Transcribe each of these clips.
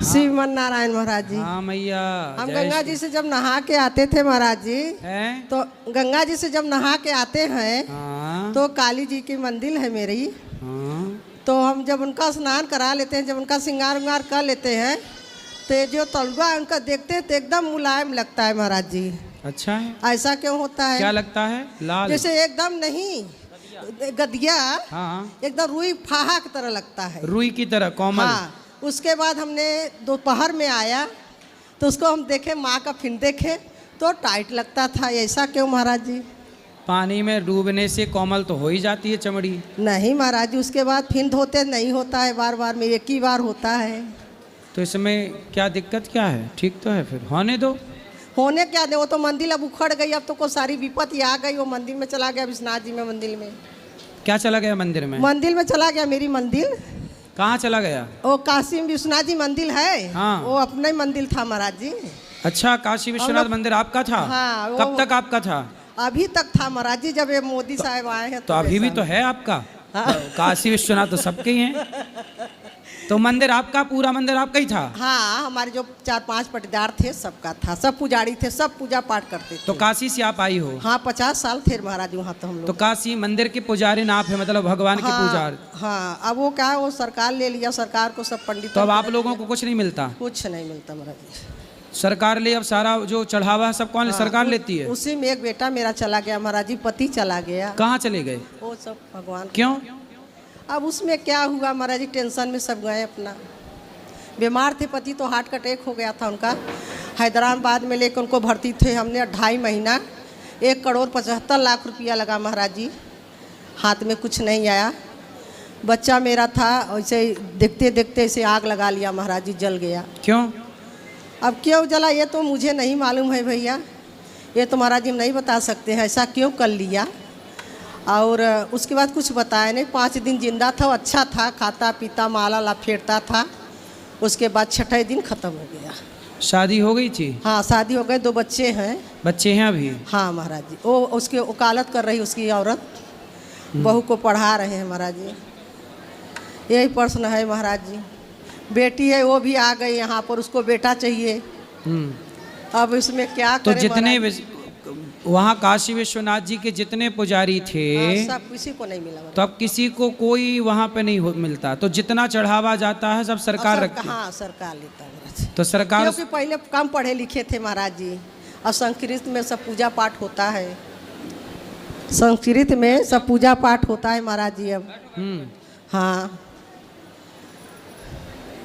श्रीमन नारायण महाराज जी। हाँ मैया। हम गंगा जी से जब नहा के आते थे महाराज जी, तो गंगा जी से जब नहा के आते हैं हाँ। तो काली जी की मंदिर है मेरी। हाँ। तो हम जब उनका स्नान करा लेते हैं, जब उनका श्रृंगार उंगार कर लेते हैं, तो जो तलवा है उनका देखते हैं तो एकदम मुलायम लगता है महाराज जी। अच्छा है। ऐसा क्यों होता है? क्या लगता है? लाल जैसे एकदम नहीं गदिया, हाँ, एकदम रुई फाहा की तरह लगता है, रुई की तरह कोमल। हाँ। उसके बाद हमने दोपहर में आया तो उसको हम देखे, माँ का फिर देखे तो टाइट लगता था। ऐसा क्यों महाराज जी? पानी में डूबने से कोमल तो हो ही जाती है चमड़ी। नहीं महाराज जी, उसके बाद फिर धोते नहीं होता है, बार बार में एक ही बार होता है। तो इसमें क्या दिक्कत क्या है? ठीक तो है, फिर होने दो। होने क्या दे, वो तो मंदिर अब उखड़ गई, अब तो को सारी विपत्ति आ गई। वो मंदिर में चला गया, विश्वनाथ जी में मंदिर में। क्या चला गया मंदिर में? मंदिर में चला गया, मेरी मंदिर। कहाँ चला गया? वो काशी में विश्वनाथ जी मंदिर है, हाँ। वो अपना ही मंदिर था महाराज जी। अच्छा, काशी विश्वनाथ मंदिर आपका था? हाँ। कब तक आपका था? अभी तक था महाराज जी, जब ये मोदी साहब आए हैं तो अभी भी तो है आपका। हाँ। काशी विश्वनाथ तो सबके ही हैं। तो मंदिर आपका, पूरा मंदिर आपका ही था? हाँ, हमारे जो 4-5 पटीदार थे सबका था, सब पुजारी थे, सब पूजा पाठ करते थे। तो काशी से आप आई हो? हाँ, 50 साल थे महाराज वहाँ तो हम लोग। तो काशी मंदिर के पुजारी आप है, मतलब भगवान के पुजारी? हाँ, अब वो क्या है, वो सरकार ले लिया, सरकार को सब पंडित। तो अब आप लोगों को कुछ नहीं मिलता? कुछ नहीं मिलता महाराज जी। सरकार ले, अब सारा जो चढ़ावा है सब कौन? हाँ, सरकार लेती है? उसी में एक बेटा मेरा चला गया महाराज जी, पति चला गया। कहाँ चले गए? वो सब भगवान। क्यों? अब उसमें क्या हुआ महाराज जी, टेंशन में सब गए अपना। बीमार थे पति, तो हार्ट अटैक हो गया था उनका। हैदराबाद में लेकर उनको भर्ती थे हमने 2.5 महीना। 1,75,00,000 रुपया लगा महाराज जी, हाथ में कुछ नहीं आया। बच्चा मेरा था, वैसे देखते देखते ऐसे आग लगा लिया महाराज जी, जल गया। क्यों? अब क्यों जला ये तो मुझे नहीं मालूम है भैया, ये तो महाराज जी हम नहीं बता सकते हैं ऐसा क्यों कर लिया। और उसके बाद कुछ बताया नहीं। 5 दिन जिंदा था, अच्छा था, खाता पीता, माला ला फेरता था। उसके बाद 6ठे दिन ख़त्म हो गया। शादी हो गई थी? हाँ, शादी हो गए, 2 बच्चे हैं। बच्चे हैं अभी? हाँ महाराज जी, वो उसकी वकालत कर रही उसकी औरत, बहू को पढ़ा रहे हैं महाराज जी। यही प्रश्न है महाराज जी। बेटी है वो भी आ गई यहाँ पर, उसको बेटा चाहिए। अब इसमें क्या तो करें? जितने वहाँ काशी विश्वनाथ जी के जितने पुजारी थे, सब किसी को नहीं मिला। तो अब किसी को कोई वहाँ पे नहीं मिलता, तो जितना चढ़ावा जाता है सब सरकार रखती है? हाँ, सरकार लेता है। तो सरकार, क्योंकि पहले कम पढ़े लिखे थे महाराज जी, और संस्कृत में सब पूजा पाठ होता है, संस्कृत में सब पूजा पाठ होता है महाराज जी अब। हाँ,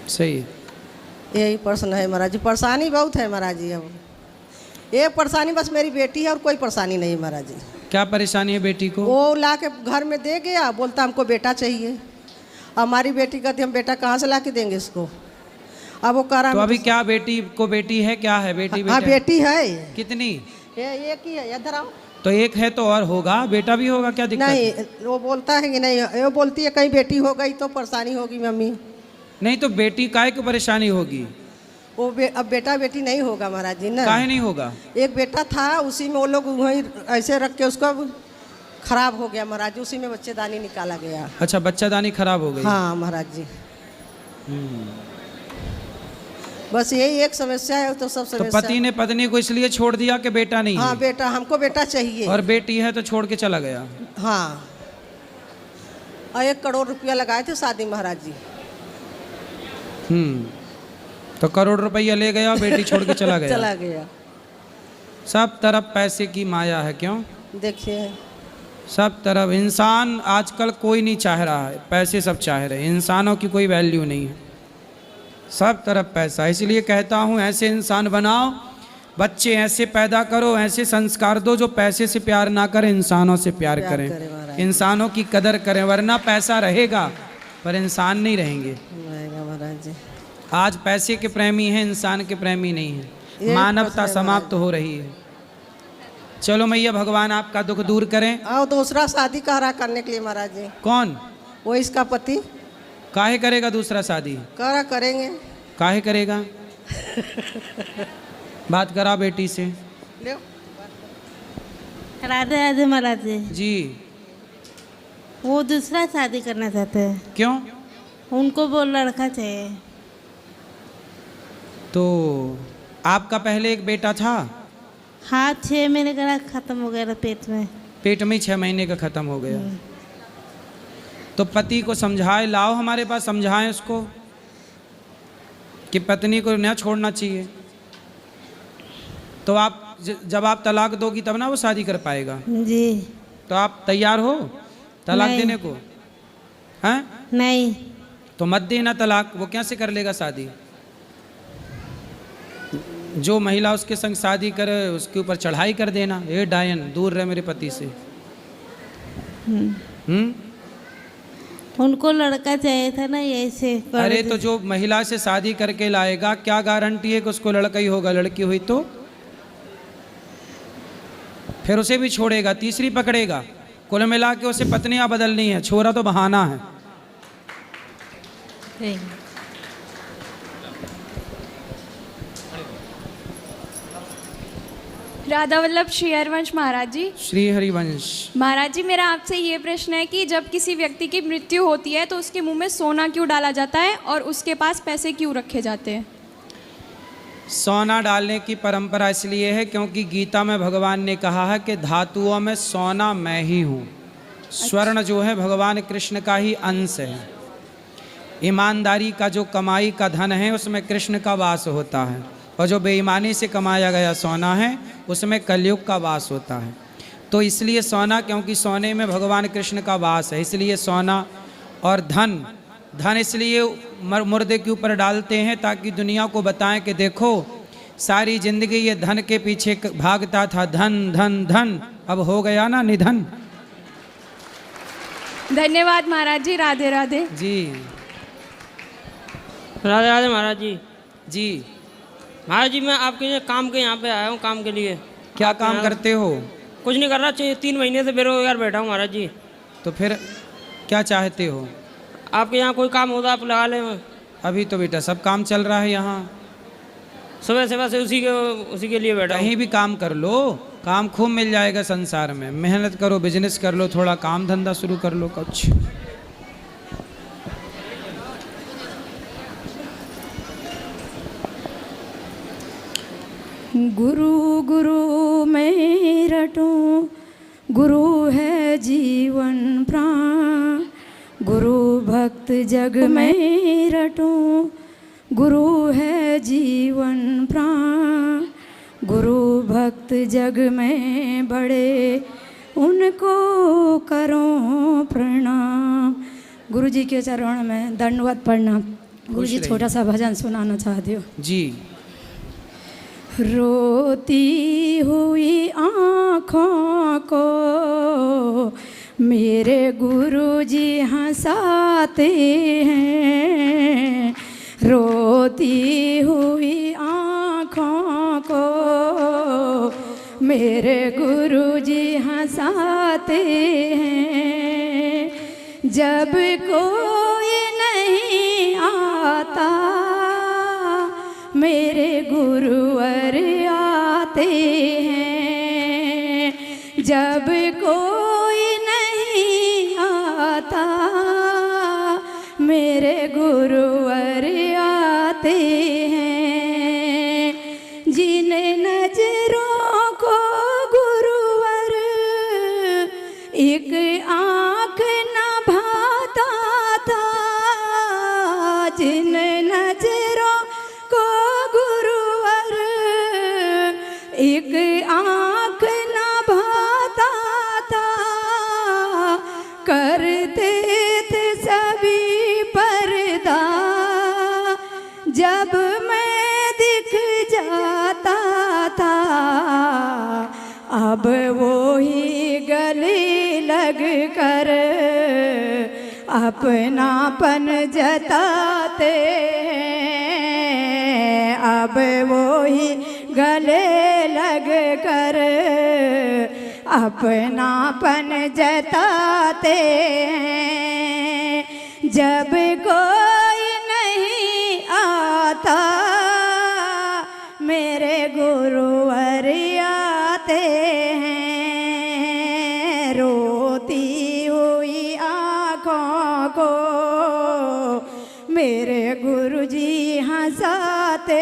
सही। यही प्रश्न है महाराज जी, परेशानी बहुत है महाराज जी। अब एक परेशानी बस मेरी बेटी है, और कोई परेशानी नहीं महाराज जी। क्या परेशानी है बेटी को? वो ला के घर में दे गया, बोलता हमको बेटा चाहिए। हमारी बेटी कहती हम बेटा कहाँ से ला के देंगे इसको। अब वो कह रहा तो अभी क्या बेटी को बेटी है, क्या है बेटी? हाँ, बेटी है। कितनी? एक ही है, इधर आओ। तो एक है तो और होगा, बेटा भी होगा, क्या दिक्कत? नहीं, वो बोलता है कि नहीं, वो बोलती है कहीं बेटी हो गई तो परेशानी होगी मम्मी। नहीं तो बेटी काहे को परेशानी होगी? वो अब बेटा बेटी नहीं होगा महाराज जी ना। काहे नहीं होगा? एक बेटा था, उसी में वो लोग वहीं ऐसे रख के उसको खराब हो गया महाराज जी, उसी में बच्चेदानी निकाला गया। अच्छा, बच्चादानी खराब हो गई? हाँ महाराज जी। बस यही एक समस्या है, तो सब तो समस्या। पति ने पत्नी को इसलिए छोड़ दिया कि बेटा नहीं हाँ, है? बेटा, हमको बेटा चाहिए। और बेटी है तो छोड़ के चला गया? हाँ, और 1 करोड़ रुपया लगाए थे शादी महाराज जी। तो करोड़ रुपया ले गया, बेटी छोड़ के चला गया। चला गया। सब तरफ पैसे की माया है। क्यों? देखिए, सब तरफ इंसान आजकल कोई नहीं चाह रहा है, पैसे सब चाह रहे हैं। इंसानों की कोई वैल्यू नहीं है, सब तरफ पैसा। इसलिए कहता हूँ ऐसे इंसान बनाओ, बच्चे ऐसे पैदा करो, ऐसे संस्कार दो जो पैसे से प्यार ना करें, इंसानों से प्यार करें, इंसानों की कदर करें। वरना पैसा रहेगा पर इंसान नहीं रहेंगे महाराज जी। आज पैसे के प्रेमी हैं, इंसान के प्रेमी नहीं है। मानवता समाप्त हो रही है। चलो मैया, भगवान आपका दुख दूर करें। और दूसरा शादी कह रहा करने के लिए महाराज जी। कौन? वो इसका पति। काहे करेगा दूसरा शादी? कह रहा करेंगे। काहे करेगा? बात करा बेटी से। राधे राधे महाराज जी। वो दूसरा शादी करना चाहते हैं। क्यों? उनको वो लड़का चाहिए। तो आपका पहले एक बेटा था? हाँ 6 महीने का खत्म हो गया था पेट में। पेट में 6 महीने का ख़त्म हो गया। तो पति को समझाए, लाओ हमारे पास, समझाएं उसको कि पत्नी को न छोड़ना चाहिए। तो आप जब आप तलाक दोगी तब ना वो शादी कर पाएगा। जी। तो आप तैयार हो तलाक नहीं। देने को? हैं? नहीं। तो मत देना तलाक, वो कैसे कर लेगा शादी? जो महिला उसके संग शादी करे उसके ऊपर चढ़ाई कर देना, ए डायन दूर रहे मेरे पति से। उनको लड़का चाहिए था ना, ऐसे कर अरे दे। तो जो महिला से शादी करके लाएगा, क्या गारंटी है कि उसको लड़का ही होगा? लड़की हुई तो फिर उसे भी छोड़ेगा, तीसरी पकड़ेगा। कुल मिला के उसे पत्नियां बदलनी है, छोरा तो बहाना है। नहीं। राधा वल्लभ श्री हरिवंश महाराज जी। श्री हरिवंश महाराज जी, मेरा आपसे ये प्रश्न है कि जब किसी व्यक्ति की मृत्यु होती है तो उसके मुंह में सोना क्यों डाला जाता है और उसके पास पैसे क्यों रखे जाते हैं? सोना डालने की परंपरा इसलिए है क्योंकि गीता में भगवान ने कहा है कि धातुओं में सोना मैं ही हूँ। स्वर्ण जो है भगवान कृष्ण का ही अंश है। ईमानदारी का जो कमाई का धन है उसमें कृष्ण का वास होता है, और जो बेईमानी से कमाया गया सोना है उसमें कलयुग का वास होता है। तो इसलिए सोना, क्योंकि सोने में भगवान कृष्ण का वास है, इसलिए सोना। और धन, धन इसलिए मुर्दे के ऊपर डालते हैं ताकि दुनिया को बताएं कि देखो सारी जिंदगी ये धन के पीछे भागता था, धन धन धन, अब हो गया ना निधन। धन्यवाद महाराज जी। राधे राधे जी। राधे राधे महाराज जी। जी महाराज जी, मैं आपके काम के यहाँ पे आया हूँ, काम के लिए। क्या काम करते हो? कुछ नहीं कर रहा, 3 महीने से बेरोजगार बैठा हूँ महाराज जी। तो फिर क्या चाहते हो? आपके यहाँ कोई काम होता आप लगा लें। अभी तो बेटा सब काम चल रहा है यहाँ, सुबह सुबह से उसी के लिए बैठा हूँ। कहीं भी काम कर लो, काम खूब मिल जाएगा संसार में। मेहनत करो, बिजनेस कर लो, थोड़ा काम धंधा शुरू कर लो कुछ। गुरु गुरु मैं रटूं, गुरु है जीवन प्राण। गुरु भक्त जग में रटूं, गुरु है जीवन प्राण। गुरु भक्त जग में बड़े, उनको करो प्रणाम। गुरु जी के चरण में दंडवत प्रणाम। गुरु जी छोटा सा भजन सुनाना चाहती हो जी। रोती हुई आँखों को मेरे गुरु जी हंसाते हैं। रोती हुई आँखों को मेरे गुरु जी हंसाते हैं। जब कोई नहीं आता मेरे गुरुवर आते हैं। जब कोई नहीं आता मेरे गुरुवर आते हैं। जिन नजरों को गुरुवर एक आँख न भाता था, जिन नजरों को गुरुवर एक आँख न भाता था, करते थे सभी पर्दा। जब मैं दिख जाता था अब वो ही गले लग कर अपनापन जताते हैं। अब वो ही गले लग कर अपनापन जताते हैं। जब कोई नहीं आता मेरे गुरुवर आते हैं। रोती हुई आँखों को मेरे गुरु जी हंसा जाते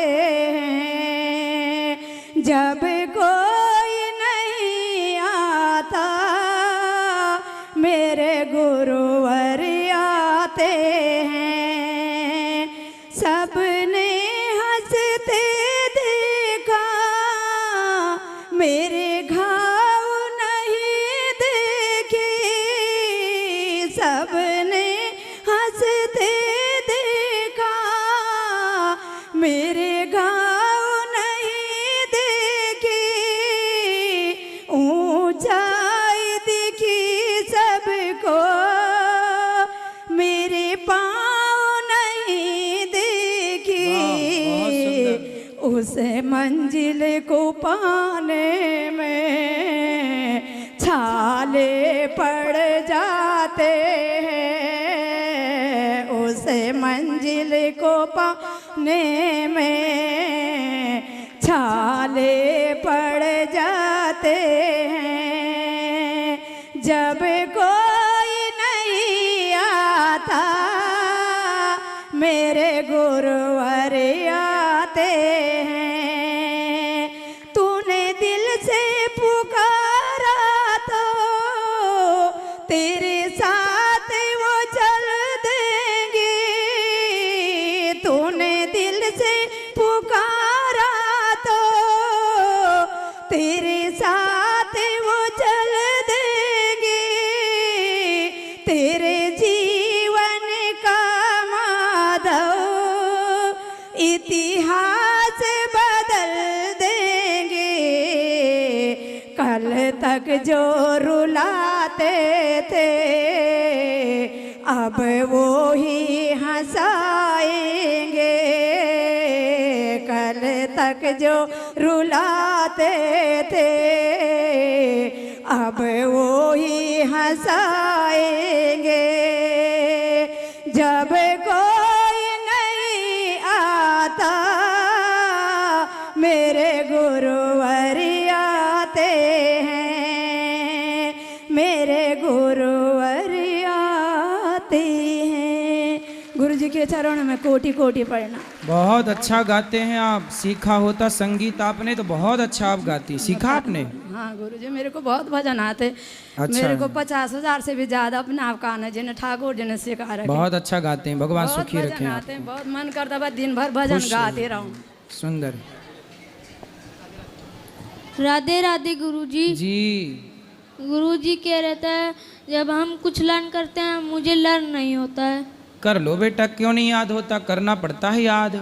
हैं। जब कोई नहीं आता मेरे गुरुवर आते हैं। सबने हंसते देखा मेरे घाव नहीं देखे। सबने हंसते देखा मेरे घाव नहीं देखे। ऊंचाई दिखी सबको मेरे पाँव नहीं देखी। उस मंजिल को पाने में छाले पड़ जाते हैं। उस मंजिल को पाने में छाले पड़ जाते हैं। जब कोई नहीं आता मेरे गुरुवर आते हैं। तूने दिल से पुकारा तो तेरे साथ वो चल देंगे। तूने दिल से पुकारा तो तेरे साथ वो चल देंगे। तेरे जीवन का माधव इतिहास बदल देंगे। कल तक जो रुलाते थे अब वो ही हंसाएंगे। कल तक जो रुलाते थे अब वो ही हंसाएंगे। जब कोई नहीं आता मेरे गुरुवर आते हैं। मेरे गुरुवर आते हैं। गुरु जी के चरणों में कोटि कोटि प्रणाम। बहुत अच्छा गाते हैं आप। सीखा होता संगीत आपने तो बहुत अच्छा आप गाती। सीखा आपने? हाँ गुरु जी मेरे को बहुत भजन आते। अच्छा। मेरे को 50,000 से भी ज्यादा अपने आप का आना जिन्हें ठाकुर जी ने सिखा रखा। बहुत अच्छा गाते हैं। भगवान बहुत सुखी भजन रखें आते हैं। आपको। बहुत मन करता बस दिन भर भजन खुश गाते रहूं। सुंदर। राधे राधे गुरुजी। जी गुरुजी कह रहता है जब हम कुछ लर्न करते हैं मुझे लर्न नहीं होता है। कर लो बेटा, क्यों नहीं याद होता? करना पड़ता है याद।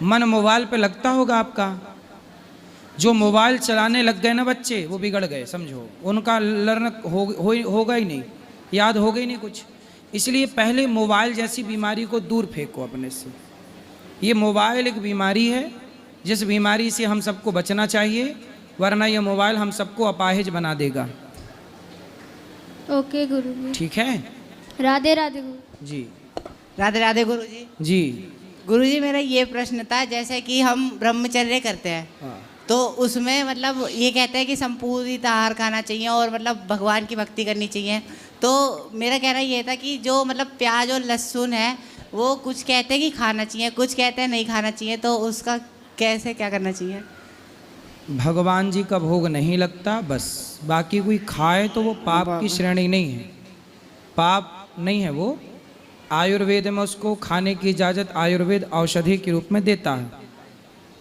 मन मोबाइल पे लगता होगा आपका। जो मोबाइल चलाने लग गए ना बच्चे वो बिगड़ गए, समझो। उनका लर्न होगा ही नहीं, याद होगा ही नहीं कुछ। इसलिए पहले मोबाइल जैसी बीमारी को दूर फेंको अपने से। ये मोबाइल एक बीमारी है, जिस बीमारी से हम सबको बचना चाहिए, वरना ये मोबाइल हम सबको अपाहिज बना देगा। ओके गुरुजी। ठीक है। राधे राधे गुरु जी राधे राधे गुरुजी। जी। गुरुजी मेरा ये प्रश्न था, जैसे कि हम ब्रह्मचर्य करते हैं तो उसमें मतलब ये कहते हैं कि संपूर्णित आहार खाना चाहिए और मतलब भगवान की भक्ति करनी चाहिए। तो मेरा कहना ये था कि जो मतलब प्याज और लहसुन है वो कुछ कहते हैं कि खाना चाहिए, कुछ कहते हैं नहीं खाना चाहिए। तो उसका कैसे क्या करना चाहिए? भगवान जी का भोग नहीं लगता बस। बाकी कोई खाए तो वो पाप की श्रेणी नहीं है, पाप नहीं है वो। आयुर्वेद में उसको खाने की इजाज़त आयुर्वेद औषधि के रूप में देता है।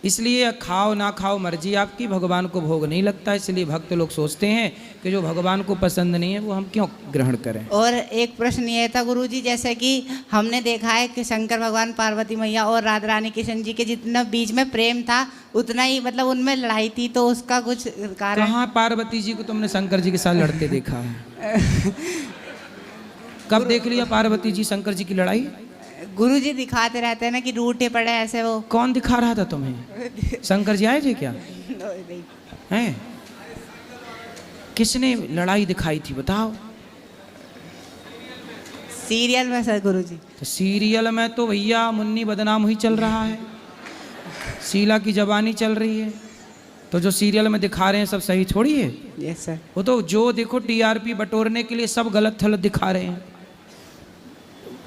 इसलिए खाओ ना खाओ मर्जी आपकी, भगवान को भोग नहीं लगता। इसलिए भक्त लोग सोचते हैं कि जो भगवान को पसंद नहीं है वो हम क्यों ग्रहण करें। और एक प्रश्न ये था गुरुजी, जैसे कि हमने देखा है कि शंकर भगवान, पार्वती मैया और राधा रानी कृष्ण जी के जितना बीच में प्रेम था उतना ही मतलब उनमें लड़ाई थी। तो उसका कुछ कारण? कहाँ पार्वती जी को तुमने शंकर जी के साथ लड़ते देखा है? कब देख लिया पार्वती जी शंकर जी की लड़ाई? गुरुजी दिखाते रहते हैं ना कि रूठे पड़े ऐसे। वो कौन दिखा रहा था तुम्हें? शंकर जी आए थे क्या? हैं? किसने लड़ाई दिखाई थी बताओ? सीरियल में सर गुरुजी। तो सीरियल में तो भैया मुन्नी बदनाम ही चल रहा है, शीला की जवानी चल रही है। तो जो सीरियल में दिखा रहे हैं सब सही थोड़ी है। Yes sir. वो तो जो देखो टीआरपी बटोरने के लिए सब गलत थलत दिखा रहे हैं।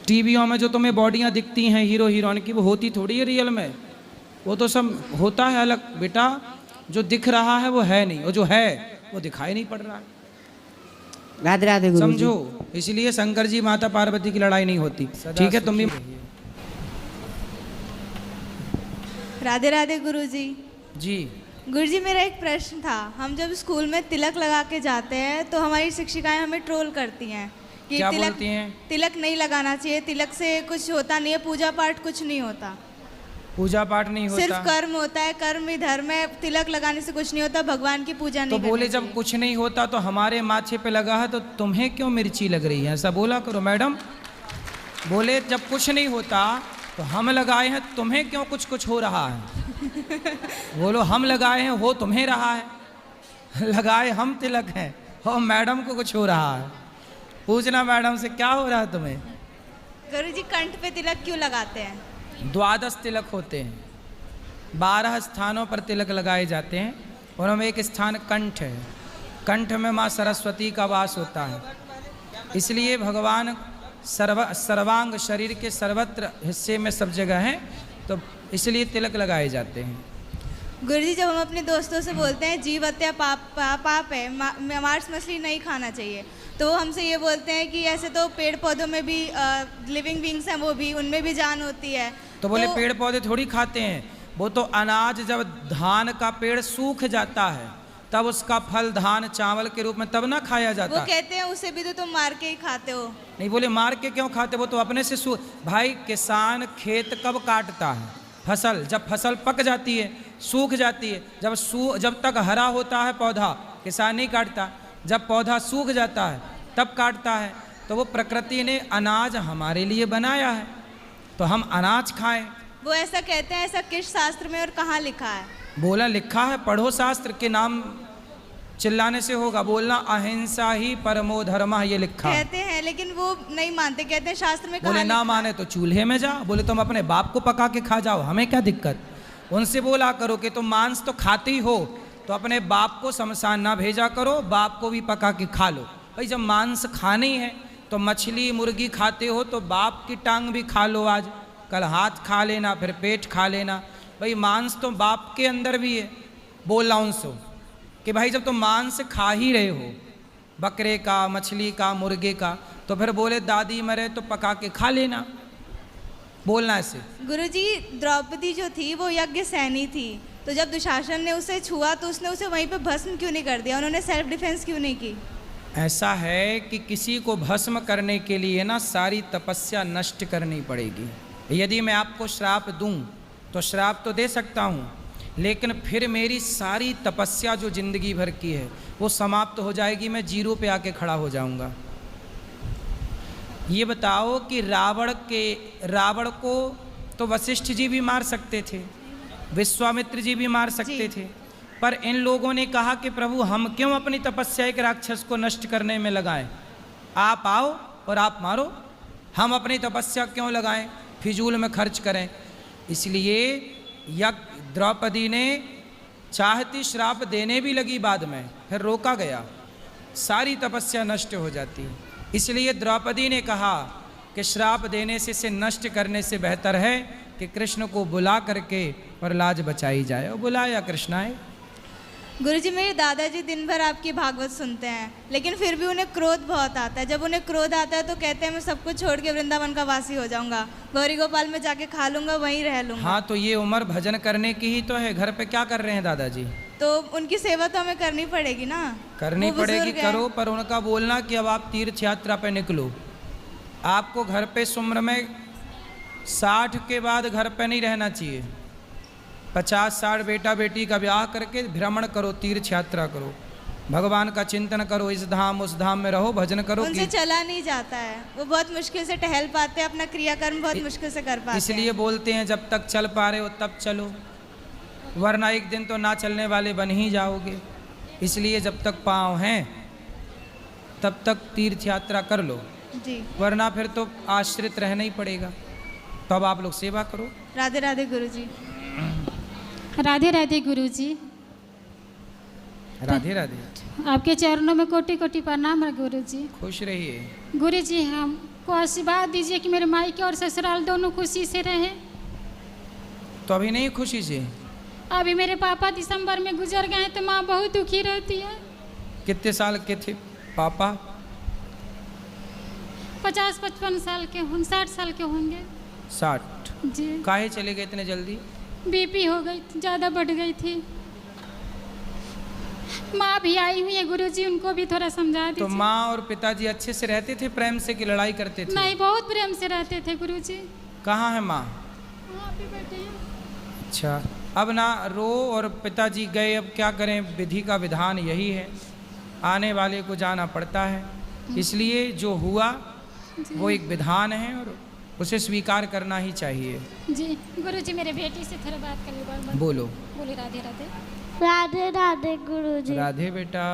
टीवियों में जो तुम्हें बॉडियां दिखती हैं हीरो हीरोइन की, वो होती थोड़ी है रियल में। वो तो सब होता है अलग बेटा, जो दिख रहा है वो है नहीं, और जो है वो दिखाई नहीं पड़ रहा है। राधे राधे गुरु जी। समझो, इसलिए शंकर जी माता पार्वती की लड़ाई नहीं होती। ठीक है, तुम भी। राधे राधे गुरुजी। जी गुरुजी, मेरा एक प्रश्न था। हम जब स्कूल में तिलक लगा के जाते हैं तो हमारी शिक्षिकाएं हमें ट्रोल करती हैं कि क्या तिलक बोलती हैं? तिलक नहीं लगाना चाहिए, तिलक से कुछ होता नहीं है, पूजा पाठ कुछ नहीं होता, पूजा पाठ नहीं होता, सिर्फ कर्म होता है, कर्म ही धर्म है, तिलक लगाने से कुछ नहीं होता, भगवान की पूजा तो नहीं करनी बोले जब चाहिए। कुछ नहीं होता तो हमारे माथे पे लगा है तो तुम्हें क्यों मिर्ची लग रही है, ऐसा बोला करो मैडम। बोले जब कुछ नहीं होता तो हम लगाए हैं, तुम्हें क्यों कुछ कुछ हो रहा है। बोलो हम लगाए हैं, हो तुम्हें रहा है। लगाए हम तिलक हैं और मैडम को कुछ हो रहा है। पूछना मैडम से क्या हो रहा है तुम्हें। गुरुजी, कंठ पे तिलक क्यों लगाते हैं? 12 तिलक होते हैं, 12 स्थानों पर तिलक लगाए जाते हैं, उनमें एक स्थान कंठ है। कंठ में माँ सरस्वती का वास होता है, इसलिए भगवान सर्वांग शरीर के सर्वत्र हिस्से में सब जगह हैं, तो इसलिए तिलक लगाए जाते हैं। गुरुजी, जब हम अपने दोस्तों से बोलते हैं जीव हत्या पाप है, मांस मछली नहीं खाना चाहिए, तो वो हमसे ये बोलते हैं कि ऐसे तो पेड़ पौधों में भी लिविंग बींग्स हैं, वो भी, उनमें भी जान होती है। तो बोले पेड़ पौधे थोड़ी खाते हैं, वो तो अनाज जब धान का पेड़ सूख जाता है तब उसका फल धान चावल के रूप में तब ना खाया जाता। वो कहते हैं उसे भी तो तुम मार के ही खाते हो। नहीं, बोले मार के क्यों खाते, वो तो अपने से भाई किसान खेत कब काटता है, फसल जब फसल पक जाती है, सूख जाती है, जब तक हरा होता है पौधा किसान नहीं काटता, जब पौधा सूख जाता है तब काटता है। तो वो प्रकृति ने अनाज हमारे लिए बनाया है तो हम अनाज खाएं। वो ऐसा कहते हैं, ऐसा किस शास्त्र में और कहाँ लिखा है? बोला लिखा है, पढ़ो शास्त्र के नाम चिल्लाने से होगा, बोलना अहिंसा ही परमो धर्म, ये लिखा है। कहते हैं लेकिन वो नहीं मानते, कहते हैं शास्त्र में कहाँ बोले ना माने तो चूल्हे में जा, बोले तुम अपने बाप को पका के खा जाओ, हमें क्या दिक्कत। उनसे बोला करो कि तुम मांस तो खाते ही हो तो अपने बाप को शमशान ना भेजा करो, बाप को भी पका के खा लो। भाई जब मांस खानी है तो मछली मुर्गी खाते हो तो बाप की टांग भी खा लो, आज कल हाथ खा लेना, फिर पेट खा लेना। भाई मांस तो बाप के अंदर भी है। बोल रहा उनसे कि भाई जब तुम मांस खा ही रहे हो, बकरे का, मछली का, मुर्गे का, तो फिर बोले दादी मरे तो पका के खा लेना। बोलना ऐसे। गुरुजी, द्रौपदी जो थी वो यज्ञ सैनी थी, तो जब दुशासन ने उसे छुआ तो उसने उसे वहीं पे भस्म क्यों नहीं कर दिया, उन्होंने सेल्फ डिफेंस क्यों नहीं की? ऐसा है कि किसी को भस्म करने के लिए ना सारी तपस्या नष्ट करनी पड़ेगी। यदि मैं आपको श्राप दूं तो श्राप तो दे सकता हूं, लेकिन फिर मेरी सारी तपस्या जो जिंदगी भर की है वो समाप्त हो जाएगी, मैं जीरो पे आके खड़ा हो जाऊंगा। ये बताओ कि रावण को तो वशिष्ठ जी भी मार सकते थे, विश्वामित्र जी भी मार सकते थे, पर इन लोगों ने कहा कि प्रभु हम क्यों अपनी तपस्या एक राक्षस को नष्ट करने में लगाएं, आप आओ और आप मारो, हम अपनी तपस्या क्यों लगाएं, फिजूल में खर्च करें। इसलिए द्रौपदी ने चाहती श्राप देने भी लगी, बाद में फिर रोका गया, सारी तपस्या नष्ट हो जाती। इसलिए द्रौपदी ने कहा कि श्राप देने से, इसे नष्ट करने से बेहतर है कि कृष्ण को बुला करके और लाज बचाई जाए। और बुलाया कृष्ण आए। गुरुजी, मेरे दादाजी दिन भर आपकी भागवत सुनते हैं, लेकिन फिर भी उन्हें क्रोध बहुत आता है। जब उन्हें क्रोध आता है तो कहते हैं मैं सब कुछ छोड़ के वृंदावन का वासी हो जाऊंगा, गौरी गोपाल में जाके खा लूंगा, वहीं रह लूंगा। हाँ, तो ये उम्र भजन करने की ही तो है, घर पे क्या कर रहे हैं दादाजी? तो उनकी सेवा तो हमें करनी पड़ेगी ना। करनी वो पड़ेगी, बुजुर्ग हैं। करो, पर उनका बोलना कि अब आप तीर्थ यात्रा पे निकलो। आपको घर पे इस उम्र में 60 के बाद घर पे नहीं रहना चाहिए। 50-60 बेटा बेटी का ब्याह करके भ्रमण करो, तीर्थ यात्रा करो, भगवान का चिंतन करो, इस धाम उस धाम में रहो, भजन करो। उनसे चला नहीं जाता है, वो बहुत मुश्किल से टहल पाते हैं, अपना क्रियाकर्म बहुत मुश्किल से कर पाते हैं। इसलिए बोलते हैं जब तक चल पा रहे हो तब चलो, वरना एक दिन तो ना चलने वाले बन ही जाओगे। इसलिए जब तक पाँव हैं तब तक तीर्थ यात्रा कर लो जी, वरना फिर तो आश्रित रहना ही पड़ेगा। तो अब आप लोग सेवा करो। राधे राधे गुरुजी। राधे राधे गुरुजी। राधे राधे। आपके चरणों में कोटि कोटि प्रणाम है गुरुजी। खुश रहिए। गुरुजी, हमको आशीर्वाद दीजिए कि मेरे मायके और ससुराल दोनों खुशी से रहें। तो अभी नहीं खुशी से? अभी मेरे पापा दिसंबर में गुजर गए हैं तो माँ बहुत दुखी रहती है। कितने साल के थे पापा? 50-55 साल के 59 साल के होंगे 60। जी। काहे चले गए इतने जल्दी? बीपी हो गई थी, ज़्यादा बढ़ गई थी। माँ भी आई हुई है गुरुजी, उनको भी थोड़ा समझा तो दीजिए। माँ और पिताजी अच्छे से रहते थे, प्रेम से कि लड़ाई करते थे? नहीं, बहुत प्रेम से रहते थे गुरुजी। कहाँ है माँ? वहाँ पे बैठे हैं। अच्छा, अब ना रो, और पिताजी गए, अब क्या करें, विधि का विधान यही है, आने वाले को जाना पड़ता है। इसलिए जो हुआ वो एक विधान है और उसे स्वीकार करना ही चाहिए। जी गुरुजी, मेरे बेटी से थोड़ा बात कर लीजिए। बोलो। बोले राधे राधे। राधे राधे गुरुजी। राधे बेटा।